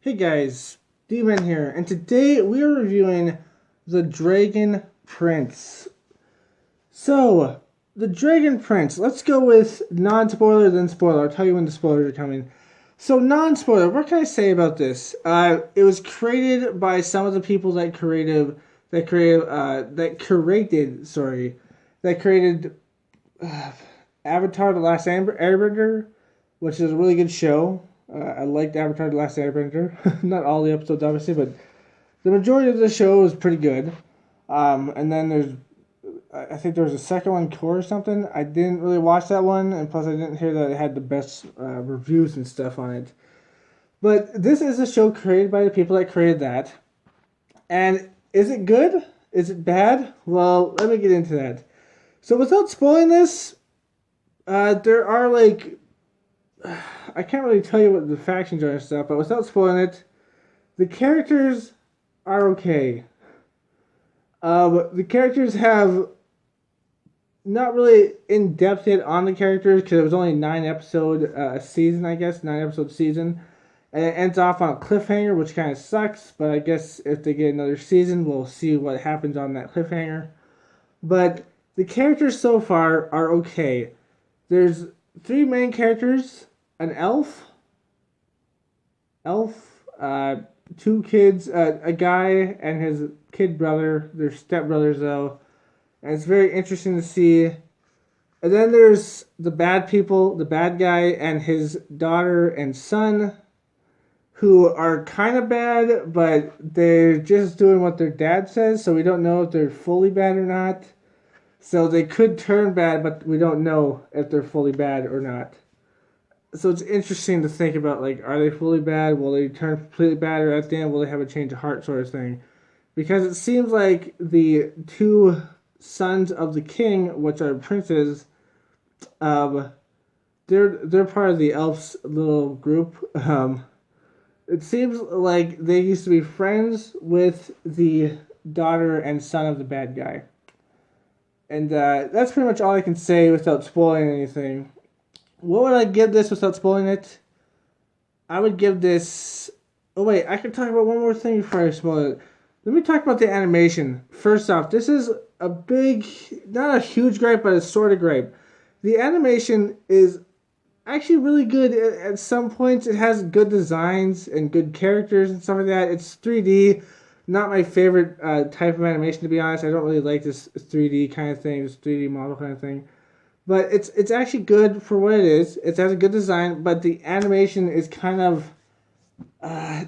Hey guys, D-Man here, and today we are reviewing The Dragon Prince. So, The Dragon Prince, let's go with non-spoiler then spoiler. I'll tell you when the spoilers are coming. So, non-spoiler, what can I say about this? It was created by some of the people that created Avatar: The Last Airbender, which is a really good show. I liked Avatar: The Last Airbender. Not all the episodes, obviously, but the majority of the show is pretty good. And then I think there was a second one, Core or something. I didn't really watch that one, and plus I didn't hear that it had the best reviews and stuff on it. But this is a show created by the people that created that. And is it good? Is it bad? Well, let me get into that. So without spoiling this, there are I can't really tell you what the factions are and stuff, but without spoiling it, the characters are okay. The characters have not really in depth yet on the characters because it was only 9 episode season, I guess, 9 episode season, and it ends off on a cliffhanger, which kind of sucks. But I guess if they get another season, we'll see what happens on that cliffhanger. But the characters so far are okay. There's three main characters: an two kids, a guy and his kid brother. They're stepbrothers though, and it's very interesting to see. And then there's the bad people, the bad guy and his daughter and son, who are kind of bad, but they're just doing what their dad says, so we don't know if they're fully bad or not. So they could turn bad, but we don't know if they're fully bad or not. So it's interesting to think about, are they fully bad? Will they turn completely bad, or at the end will they have a change of heart sort of thing? Because it seems like the two sons of the king, which are princes, they're part of the elves little group. It seems like they used to be friends with the daughter and son of the bad guy. And that's pretty much all I can say without spoiling anything. What would I give this without spoiling it? I would give this... Oh wait, I can talk about one more thing before I spoil it. Let me talk about the animation. First off, this is a big... Not a huge gripe, but a sort of gripe. The animation is actually really good at some points. It has good designs and good characters and stuff like that. It's 3D. Not my favorite type of animation, to be honest. I don't really like this 3D kind of thing, this 3D model kind of thing. But it's actually good for what it is. It has a good design, but the animation is kind of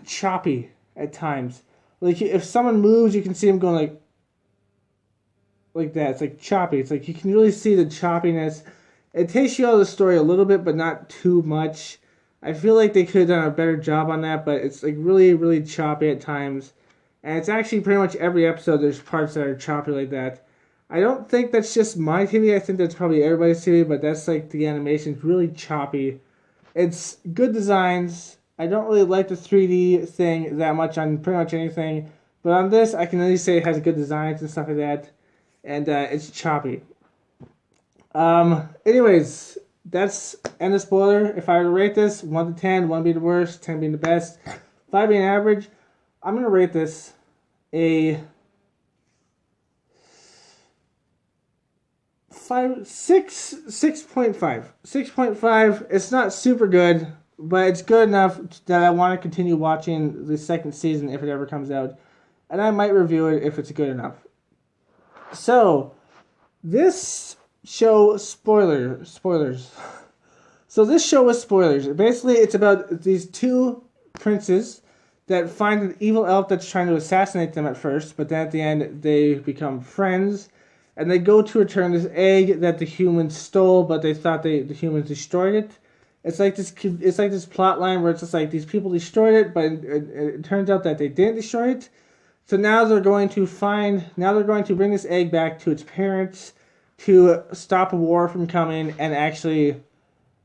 choppy at times. Like if someone moves, you can see them going like that. It's like choppy. It's like you can really see the choppiness. It takes you out of the story a little bit, but not too much. I feel like they could have done a better job on that, but it's like really, really choppy at times. And it's actually pretty much every episode there's parts that are choppy like that. I don't think that's just my TV. I think that's probably everybody's TV, but that's like the animation's really choppy. It's good designs. I don't really like the 3D thing that much on pretty much anything, but on this, I can at least say it has good designs and stuff like that, and it's choppy. Anyways, that's end of spoiler. If I were to rate this 1 to 10, 1 being the worst, 10 being the best, 5 being average, I'm gonna rate this a 6.5. 6.5. It's not super good, but it's good enough that I want to continue watching the second season if it ever comes out, and I might review it if it's good enough. So, this show spoilers. So this show is spoilers. Basically, it's about these two princes that find an evil elf that's trying to assassinate them at first, but then at the end they become friends. And they go to return this egg that the humans stole, but they thought the humans destroyed it. It's like this plot line where it's just like these people destroyed it, but it turns out that they didn't destroy it. So now they're going to bring this egg back to its parents to stop a war from coming and actually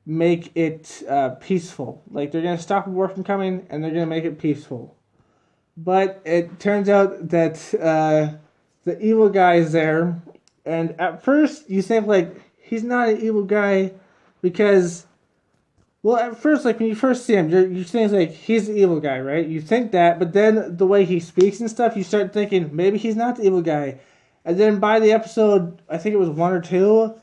make it peaceful. Like they're going to stop a war from coming and they're going to make it peaceful. But it turns out that the evil guy is there. And at first, you think, he's not an evil guy because Well, at first, like when you first see him, you think like he's the evil guy, right? You think that, but then the way he speaks and stuff, you start thinking maybe he's not the evil guy. And then by the episode, I think it was one or two,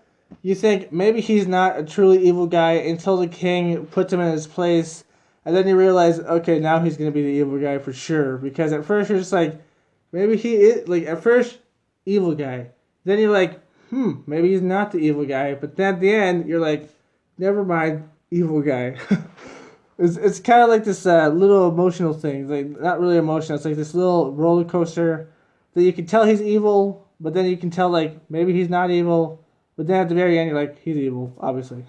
you think maybe he's not a truly evil guy until the king puts him in his place, and then you realize, okay, now he's gonna be the evil guy for sure. Because at first you're just like, maybe he is like at first evil guy. Then you're like, maybe he's not the evil guy. But then at the end, you're like, never mind, evil guy. It's kind of like this little emotional thing. Like not really emotional. It's like this little roller coaster that you can tell he's evil, but then you can tell like maybe he's not evil. But then at the very end, you're like, he's evil, obviously.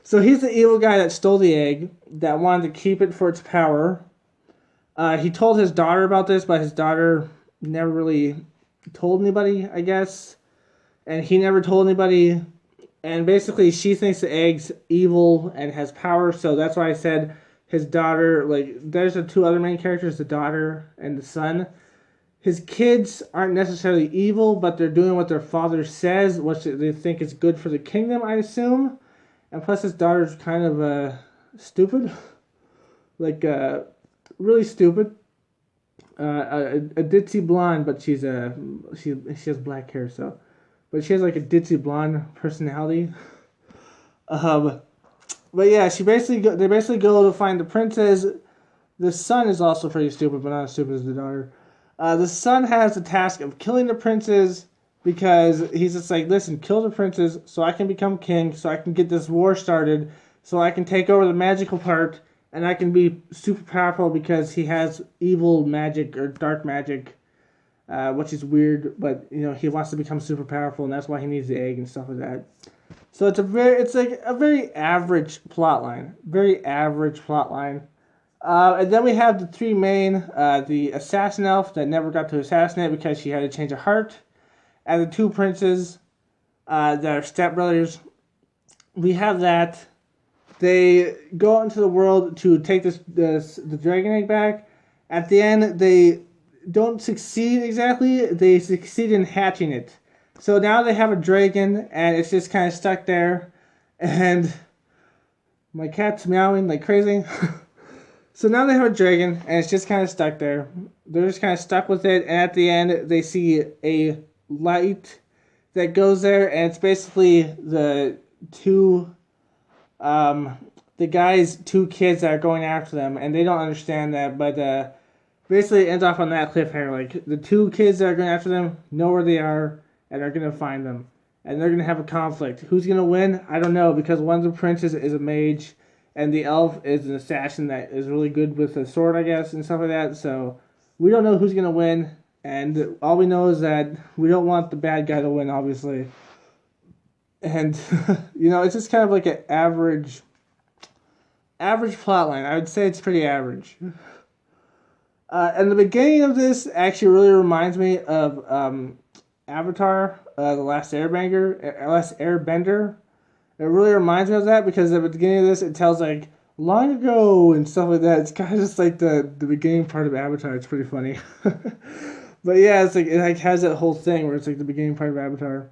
So he's the evil guy that stole the egg, that wanted to keep it for its power. He told his daughter about this, but his daughter never really told anybody, I guess. And he never told anybody. And basically, she thinks the egg's evil and has power, so that's why I said his daughter, like, there's the two other main characters, the daughter and the son. His kids aren't necessarily evil, but they're doing what their father says, which they think is good for the kingdom, I assume. And plus, his daughter's kind of stupid. Like, really stupid. A ditzy blonde, but she has black hair, so. But she has like a ditzy blonde personality. Um, but yeah, they basically go to find the princess. The son is also pretty stupid, but not as stupid as the daughter. The son has the task of killing the princess because he's just like, listen, kill the princess so I can become king, so I can get this war started, so I can take over the magical part, and I can be super powerful because he has evil magic or dark magic, which is weird, but you know he wants to become super powerful, and that's why he needs the egg and stuff like that. So it's like a very average plot line, very average plot line. And then we have the three main, the assassin elf that never got to assassinate because she had to change her heart, and the two princes that are stepbrothers. We have that. They go out into the world to take the dragon egg back. At the end, they don't succeed exactly. They succeed in hatching it. So now they have a dragon, and it's just kind of stuck there. And my cat's meowing like crazy. So now they have a dragon, and it's just kind of stuck there. They're just kind of stuck with it, and at the end, they see a light that goes there, and it's basically the guy's two kids that are going after them, and they don't understand that, but basically it ends off on that cliffhanger. Like, the two kids that are going after them know where they are, and are going to find them. And they're going to have a conflict. Who's going to win? I don't know, because one of the princes is a mage, and the elf is an assassin that is really good with a sword, I guess, and stuff like that. So we don't know who's going to win. And all we know is that we don't want the bad guy to win, obviously. And, you know, it's just kind of like an average plotline. I would say it's pretty average. And the beginning of this actually really reminds me of Avatar, The Last Airbender. It really reminds me of that because at the beginning of this, it tells like long ago and stuff like that. It's kind of just like the beginning part of Avatar. It's pretty funny. But yeah, it's like it like has that whole thing where it's like the beginning part of Avatar.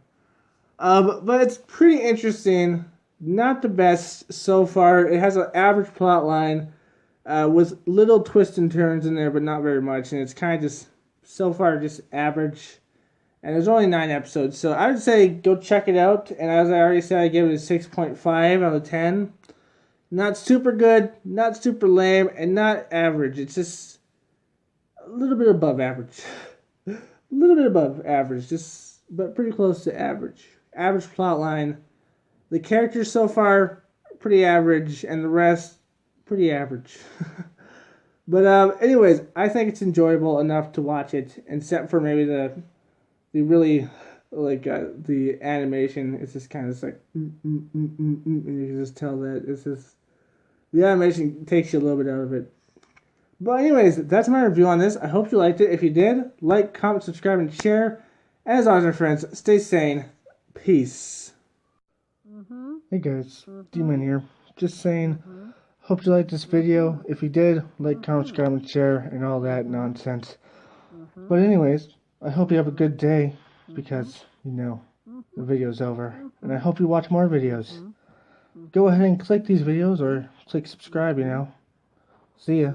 But it's pretty interesting. Not the best so far. It has an average plot line with little twists and turns in there, but not very much. And it's kind of just so far just average. And there's only 9 episodes, so I would say go check it out. And as I already said, I give it a 6.5 out of 10. Not super good, not super lame, and not average. It's just a little bit above average. A little bit above average, just but pretty close to average. Average plot line. The characters so far pretty average, and the rest pretty average. But anyways, I think it's enjoyable enough to watch it, except for maybe the really like the animation is just kind of like and you can just tell that it's just the animation takes you a little bit out of it. But anyways, that's my review on this. I hope you liked it. If you did, like, comment, subscribe, and share. As always, my friends, stay sane. Peace. Hey guys, D-Man here. Just saying, hope you liked this video. If you did, like, comment, subscribe, and share, and all that nonsense. But anyways, I hope you have a good day, because, you know, the video's over. And I hope you watch more videos. go ahead and click these videos or click subscribe, you know. See ya.